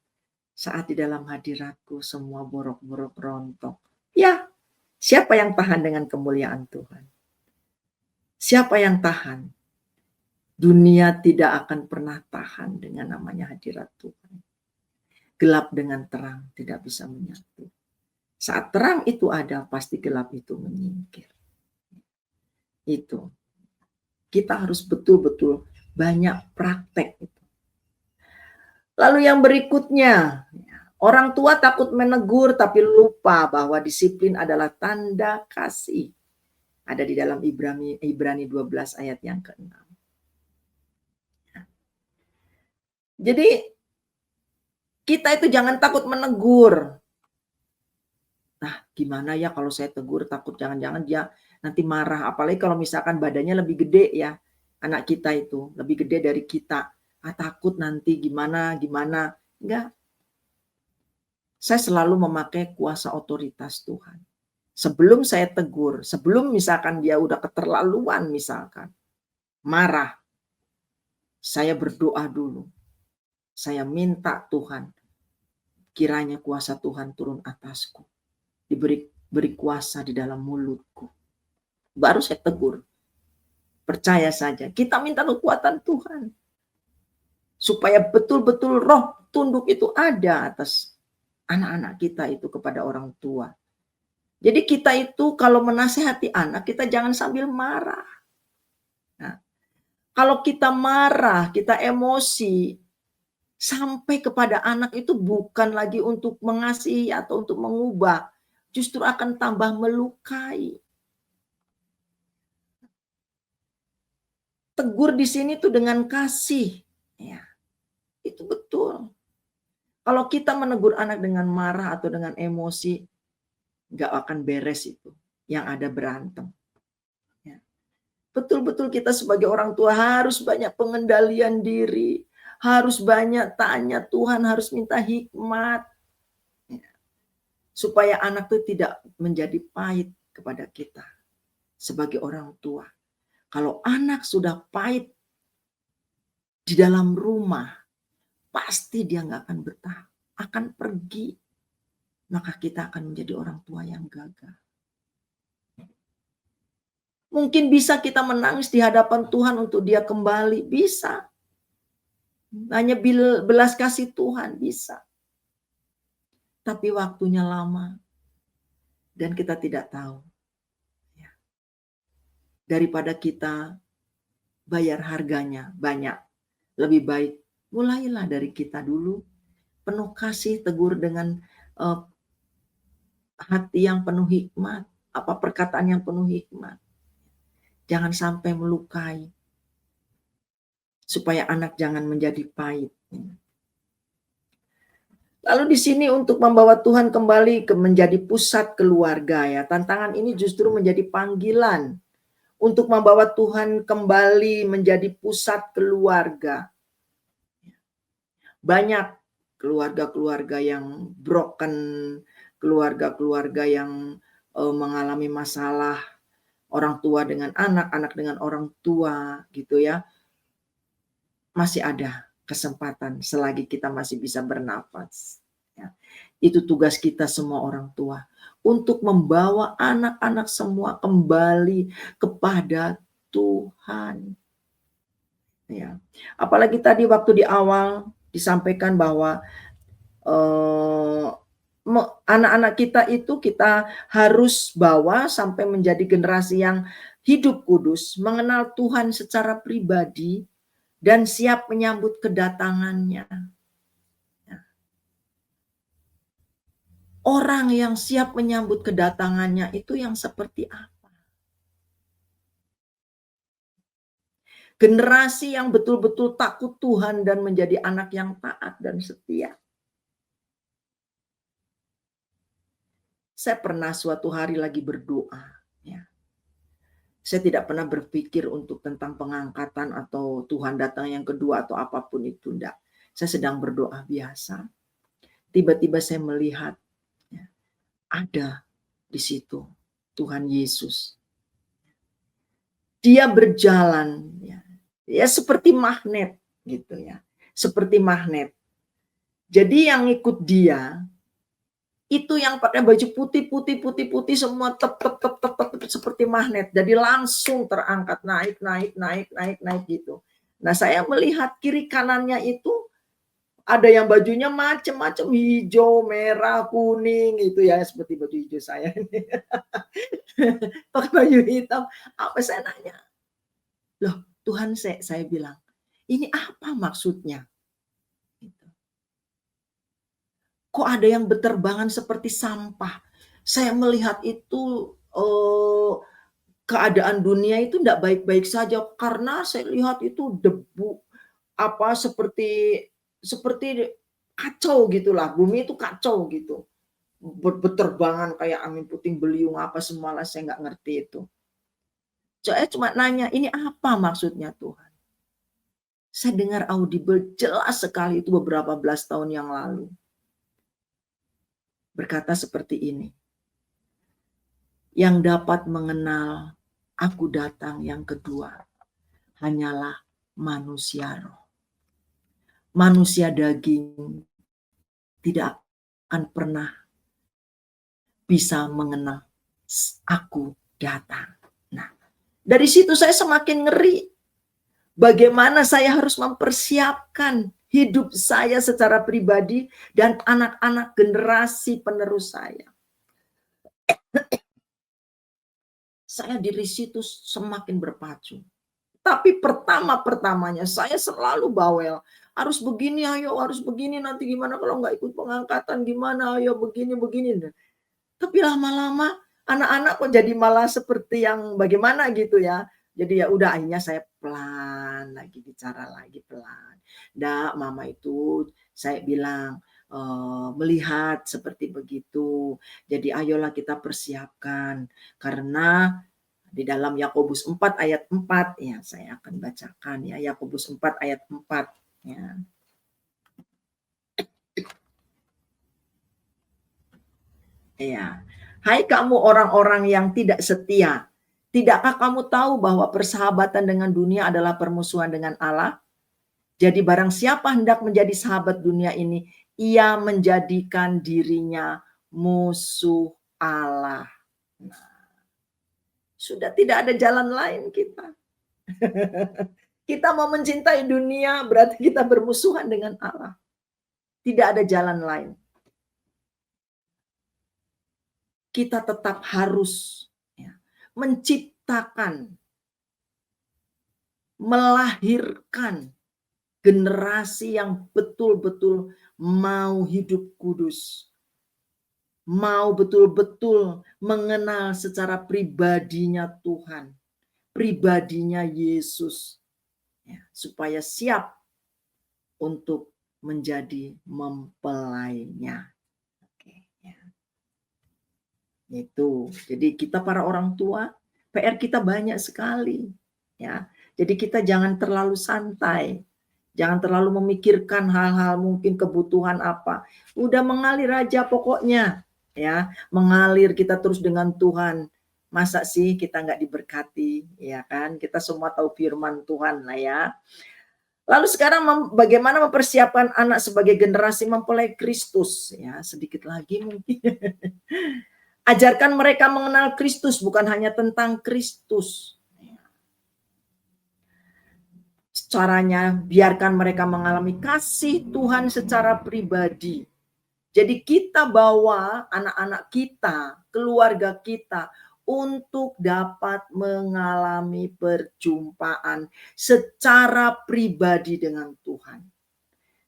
saat di dalam hadiratku semua borok-borok rontok. Ya, siapa yang tahan dengan kemuliaan Tuhan? Siapa yang tahan? Dunia tidak akan pernah tahan dengan namanya hadirat Tuhan. Gelap dengan terang tidak bisa menyatu. Saat terang itu ada, pasti gelap itu menyingkir. Itu. Kita harus betul-betul banyak praktek itu. Lalu yang berikutnya, orang tua takut menegur tapi lupa bahwa disiplin adalah tanda kasih. Ada di dalam Ibrani 12 ayat yang ke-6. Jadi kita itu jangan takut menegur. Nah, gimana ya kalau saya tegur, takut jangan-jangan dia nanti marah. Apalagi kalau misalkan badannya lebih gede ya, anak kita itu lebih gede dari kita. Takut nanti gimana. Enggak. Saya selalu memakai kuasa otoritas Tuhan. Sebelum saya tegur, sebelum misalkan dia udah keterlaluan misalkan, marah, saya berdoa dulu. Saya minta Tuhan, kiranya kuasa Tuhan turun atasku. Beri kuasa di dalam mulutku. Baru saya tegur. Percaya saja, kita minta kekuatan Tuhan. Supaya betul-betul roh tunduk itu ada atas anak-anak kita itu kepada orang tua. Jadi kita itu kalau menasehati anak, kita jangan sambil marah. Nah, kalau kita marah, kita emosi, sampai kepada anak itu bukan lagi untuk mengasihi atau untuk mengubah, justru akan tambah melukai. Tegur di sini tuh dengan kasih. Ya, itu betul. Kalau kita menegur anak dengan marah atau dengan emosi, nggak akan beres itu. Yang ada berantem. Ya. Betul-betul kita sebagai orang tua harus banyak pengendalian diri. Harus banyak tanya Tuhan, harus minta hikmat. Ya. Supaya anak itu tidak menjadi pahit kepada kita. Sebagai orang tua. Kalau anak sudah pahit di dalam rumah, pasti dia nggak akan betah, akan pergi. Maka kita akan menjadi orang tua yang gagal. Mungkin bisa kita menangis di hadapan Tuhan untuk dia kembali, bisa. Hanya belas kasih Tuhan, bisa. Tapi waktunya lama dan kita tidak tahu. Daripada kita bayar harganya banyak, lebih baik mulailah dari kita dulu. Penuh kasih, tegur dengan hati yang penuh hikmat, perkataan yang penuh hikmat. Jangan sampai melukai. Supaya anak jangan menjadi pahit. Lalu di sini untuk membawa Tuhan kembali menjadi pusat keluarga ya. Tantangan ini justru menjadi panggilan untuk membawa Tuhan kembali menjadi pusat keluarga. Banyak keluarga-keluarga yang broken, keluarga-keluarga yang mengalami masalah, orang tua dengan anak, anak dengan orang tua gitu ya. Masih ada kesempatan selagi kita masih bisa bernafas. Ya. Itu tugas kita semua orang tua untuk membawa anak-anak semua kembali kepada Tuhan. Ya. Apalagi tadi waktu di awal disampaikan bahwa anak-anak kita itu kita harus bawa sampai menjadi generasi yang hidup kudus, mengenal Tuhan secara pribadi, dan siap menyambut kedatangannya. Orang yang siap menyambut kedatangannya itu yang seperti apa? Generasi yang betul-betul takut Tuhan dan menjadi anak yang taat dan setia. Saya pernah suatu hari lagi berdoa, ya. Saya tidak pernah berpikir untuk tentang pengangkatan atau Tuhan datang yang kedua atau apapun itu, enggak. Saya sedang berdoa biasa. Tiba-tiba saya melihat, ya, ada di situ Tuhan Yesus. Dia berjalan, ya seperti magnet gitu ya, seperti magnet. Jadi yang ikut dia itu yang pakai baju putih semua tep seperti magnet. Jadi langsung terangkat naik gitu. Nah, saya melihat kiri kanannya itu ada yang bajunya macam-macam, hijau, merah, kuning gitu ya, seperti baju hijau saya ini. Pakai baju hitam. Apa saya nanya? Loh, Tuhan, saya bilang, ini apa maksudnya? Kok ada yang berterbangan seperti sampah? Saya melihat itu keadaan dunia itu tidak baik-baik saja karena saya lihat itu debu seperti kacau gitulah, bumi itu kacau gitu. Berterbangan kayak angin puting beliung apa semalah saya nggak ngerti itu. Saya cuma nanya, ini apa maksudnya Tuhan? Saya dengar audible jelas sekali itu beberapa belas tahun yang lalu. Berkata seperti ini. Yang dapat mengenal aku datang yang kedua hanyalah manusia roh. Manusia daging tidak akan pernah bisa mengenal aku datang. Nah, dari situ saya semakin ngeri. Bagaimana saya harus mempersiapkan hidup saya secara pribadi dan anak-anak generasi penerus saya. Saya di situ semakin berpacu. Tapi pertama-pertamanya saya selalu bawel. Harus begini, ayo harus begini, nanti gimana kalau nggak ikut pengangkatan, gimana, ayo begini. Tapi lama-lama anak-anak kok jadi malah seperti yang bagaimana gitu ya. Jadi ya udah akhirnya saya pelan lagi bicara lagi pelan. Nggak, mama itu saya bilang melihat seperti begitu. Jadi ayolah kita persiapkan karena di dalam Yakobus 4 ayat 4 ya saya akan bacakan ya Yakobus 4 ayat 4 ya. Ya. Hai kamu orang-orang yang tidak setia, tidakkah kamu tahu bahwa persahabatan dengan dunia adalah permusuhan dengan Allah? Jadi barang siapa hendak menjadi sahabat dunia ini, ia menjadikan dirinya musuh Allah. Nah, sudah tidak ada jalan lain kita. Kita mau mencintai dunia berarti kita bermusuhan dengan Allah. Tidak ada jalan lain. Kita tetap harus menciptakan, melahirkan generasi yang betul-betul mau hidup kudus. Mau betul-betul mengenal secara pribadinya Tuhan. Pribadinya Yesus. Ya, supaya siap untuk menjadi mempelainya. Oke, ya. Itu. Jadi kita para orang tua PR kita banyak sekali, ya. Jadi kita jangan terlalu santai, jangan terlalu memikirkan hal-hal mungkin kebutuhan apa. Udah mengalir aja pokoknya, ya. Mengalir kita terus dengan Tuhan. Masa sih kita nggak diberkati, ya kan? Kita semua tahu firman Tuhan lah ya. Lalu sekarang bagaimana mempersiapkan anak sebagai generasi mempelai Kristus, ya. Sedikit lagi mungkin. Ajarkan mereka mengenal Kristus, bukan hanya tentang Kristus. Caranya, biarkan mereka mengalami kasih Tuhan secara pribadi. Jadi kita bawa anak-anak kita, keluarga kita, untuk dapat mengalami perjumpaan secara pribadi dengan Tuhan.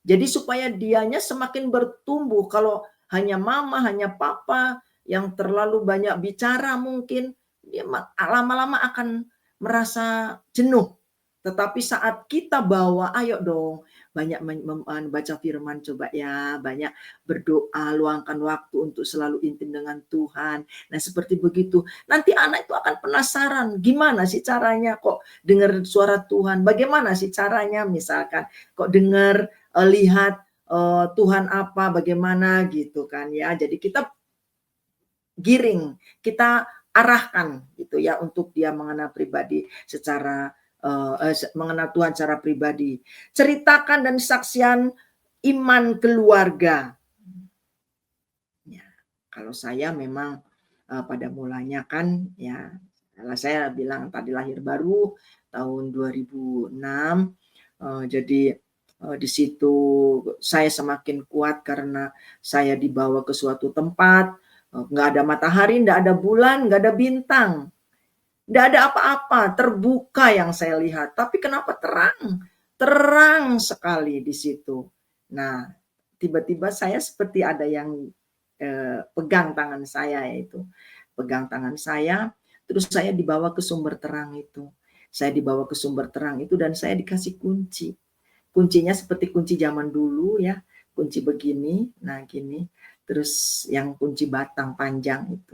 Jadi supaya dianya semakin bertumbuh. Kalau hanya mama, hanya papa yang terlalu banyak bicara mungkin, dia lama-lama akan merasa jenuh. Tetapi saat kita bawa, ayo dong, banyak baca firman coba ya, banyak berdoa, luangkan waktu untuk selalu intim dengan Tuhan. Nah seperti begitu, nanti anak itu akan penasaran, gimana sih caranya kok dengar suara Tuhan, bagaimana sih caranya misalkan, kok dengar, lihat, Tuhan apa, bagaimana gitu kan ya. Jadi kita giring, kita arahkan gitu ya untuk dia mengenal pribadi secara mengenal Tuhan secara pribadi. Ceritakan dan saksian iman keluarga. Ya, kalau saya memang pada mulanya kan ya, kalau saya bilang tadi lahir baru tahun 2006, jadi di situ saya semakin kuat karena saya dibawa ke suatu tempat, nggak ada matahari, nggak ada bulan, nggak ada bintang. Nggak ada apa-apa, terbuka yang saya lihat. Tapi kenapa terang? Terang sekali di situ. Nah, tiba-tiba saya seperti ada yang pegang tangan saya itu. Pegang tangan saya, terus saya dibawa ke sumber terang itu. Saya dibawa ke sumber terang itu dan saya dikasih kunci. Kuncinya seperti kunci zaman dulu ya, kunci begini, nah gini. Terus yang kunci batang panjang itu.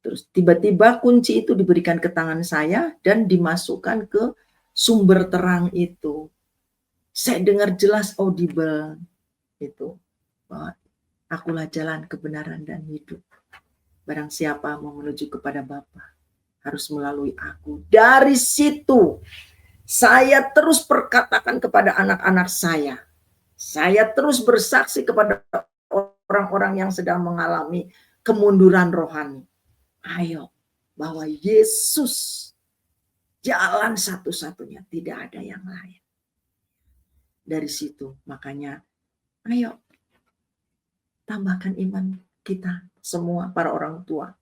Terus tiba-tiba kunci itu diberikan ke tangan saya dan dimasukkan ke sumber terang itu. Saya dengar jelas audible itu, bahwa akulah jalan kebenaran dan hidup. Barang siapa mau menuju kepada Bapa harus melalui aku. Dari situ saya terus perkatakan kepada anak-anak saya. Saya terus bersaksi kepada orang-orang yang sedang mengalami kemunduran rohani. Ayo, bahwa Yesus jalan satu-satunya, tidak ada yang lain. Dari situ, makanya ayo tambahkan iman kita semua, para orang tua.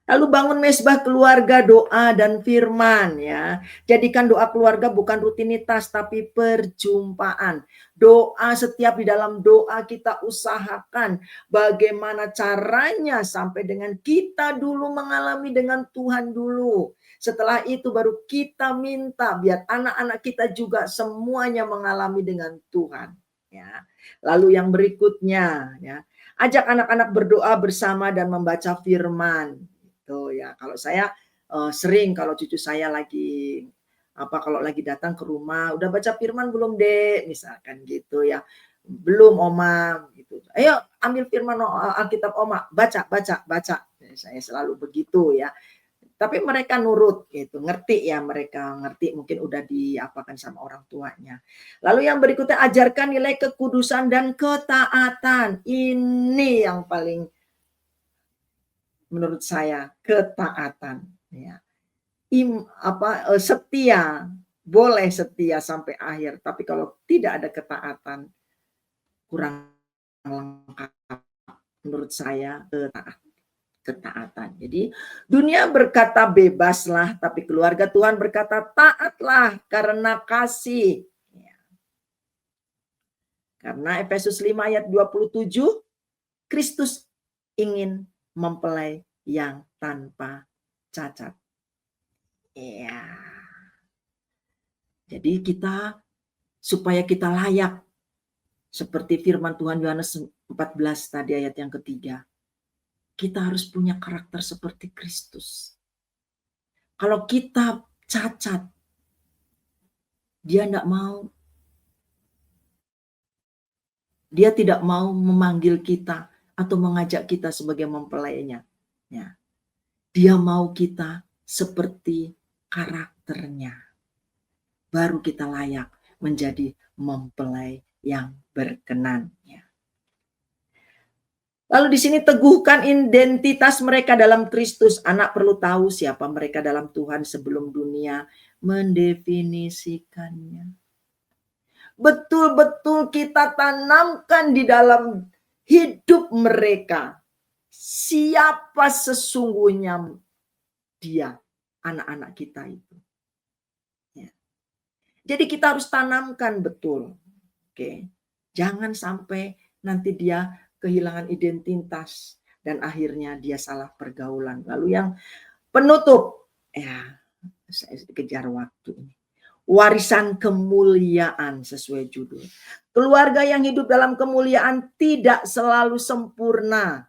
Lalu bangun mesbah keluarga, doa dan firman ya. Jadikan doa keluarga bukan rutinitas tapi perjumpaan. Doa, setiap di dalam doa kita usahakan bagaimana caranya sampai dengan kita dulu mengalami dengan Tuhan dulu. Setelah itu baru kita minta biar anak-anak kita juga semuanya mengalami dengan Tuhan ya. Lalu yang berikutnya ya, ajak anak-anak berdoa bersama dan membaca firman. Tuh ya, kalau saya sering kalau cucu saya lagi kalau lagi datang ke rumah, "Udah baca firman belum, Dek?" Misalkan gitu ya. "Belum, Oma." Gitu. "Ayo ambil firman Alkitab Oma, baca baca baca." Saya selalu begitu ya. Tapi mereka nurut gitu, ngerti ya, mereka ngerti, mungkin udah diapakan sama orang tuanya. Lalu yang berikutnya, ajarkan nilai kekudusan dan ketaatan. Ini yang paling menurut saya, ketaatan ya. Setia, boleh setia sampai akhir, tapi kalau tidak ada ketaatan kurang lengkap menurut saya. Ketaatan. Jadi dunia berkata bebaslah, tapi keluarga Tuhan berkata taatlah karena kasih. Ya. Karena Efesus 5 ayat 27, Kristus ingin mempelai yang tanpa cacat. Ya. Jadi supaya kita layak seperti firman Tuhan Yohanes 14 tadi ayat yang ketiga. Kita harus punya karakter seperti Kristus. Kalau kita cacat, dia tidak mau. Dia tidak mau memanggil kita atau mengajak kita sebagai mempelainya. Ya. Dia mau kita seperti karakternya. Baru kita layak menjadi mempelai yang berkenan. Ya. Lalu di sini teguhkan identitas mereka dalam Kristus. Anak perlu tahu siapa mereka dalam Tuhan sebelum dunia mendefinisikannya. Betul-betul kita tanamkan di dalam hidup mereka. Siapa sesungguhnya dia, anak-anak kita itu. Ya. Jadi kita harus tanamkan betul. Oke. Jangan sampai nanti dia kehilangan identitas dan akhirnya dia salah pergaulan. Lalu yang penutup, ya saya kejar waktu ini. Warisan kemuliaan sesuai judul. Keluarga yang hidup dalam kemuliaan tidak selalu sempurna,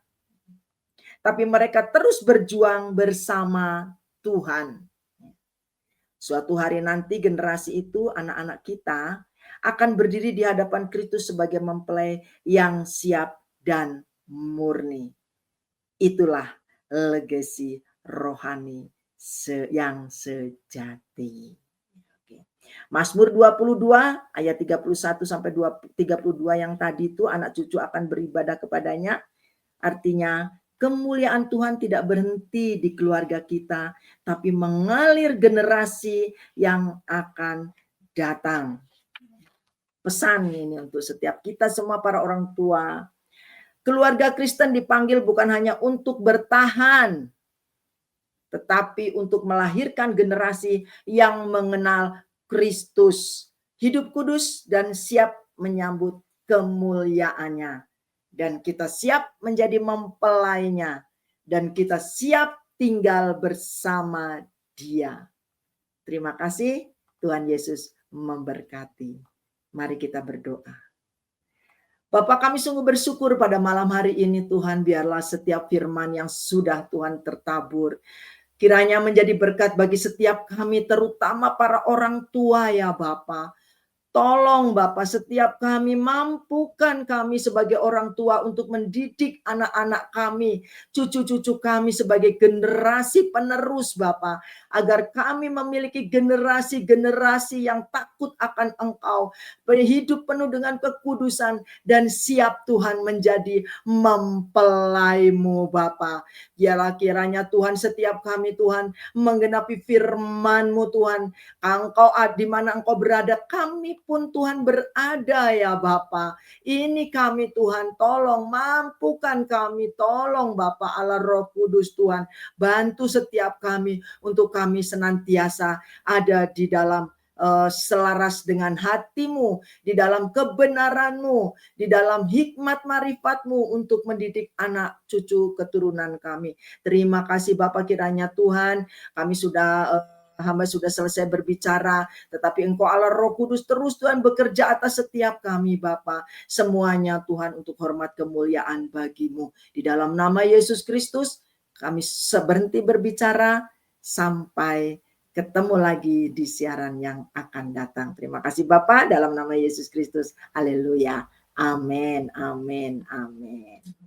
tapi mereka terus berjuang bersama Tuhan. Suatu hari nanti generasi itu, anak-anak kita, akan berdiri di hadapan Kristus sebagai mempelai yang siap dan murni. Itulah legasi rohani yang sejati. Mazmur 22 ayat 31 sampai 32 yang tadi itu, anak cucu akan beribadah kepadanya. Artinya kemuliaan Tuhan tidak berhenti di keluarga kita, tapi mengalir generasi yang akan datang. Pesan ini untuk setiap kita semua para orang tua. Keluarga Kristen dipanggil bukan hanya untuk bertahan, tetapi untuk melahirkan generasi yang mengenal Kristus, hidup kudus dan siap menyambut kemuliaannya. Dan kita siap menjadi mempelainya. Dan kita siap tinggal bersama Dia. Terima kasih, Tuhan Yesus memberkati. Mari kita berdoa. Bapa, kami sungguh bersyukur pada malam hari ini Tuhan, biarlah setiap firman yang sudah Tuhan tertabur kiranya menjadi berkat bagi setiap kami, terutama para orang tua ya Bapa. Tolong Bapak, setiap kami mampukan kami sebagai orang tua untuk mendidik anak-anak kami, cucu-cucu kami sebagai generasi penerus Bapak. Agar kami memiliki generasi-generasi yang takut akan Engkau, hidup penuh dengan kekudusan dan siap Tuhan menjadi mempelai-Mu Bapak. Biarlah kiranya Tuhan setiap kami Tuhan menggenapi firman-Mu Tuhan. Engkau di mana Engkau berada, kami pun Tuhan berada ya Bapa. Ini kami Tuhan, tolong mampukan kami, tolong Bapa Allah Roh Kudus Tuhan. Bantu setiap kami untuk kami senantiasa ada di dalam selaras dengan hati-Mu, di dalam kebenaran-Mu, di dalam hikmat marifat-Mu untuk mendidik anak cucu keturunan kami. Terima kasih Bapa, kiranya Tuhan kami sudah hamba sudah selesai berbicara, tetapi Engkau Allah Roh Kudus terus Tuhan bekerja atas setiap kami Bapa. Semuanya Tuhan untuk hormat kemuliaan bagi-Mu. Di dalam nama Yesus Kristus kami berhenti berbicara sampai ketemu lagi di siaran yang akan datang. Terima kasih Bapa, dalam nama Yesus Kristus. Haleluya. Amin, amin, amin.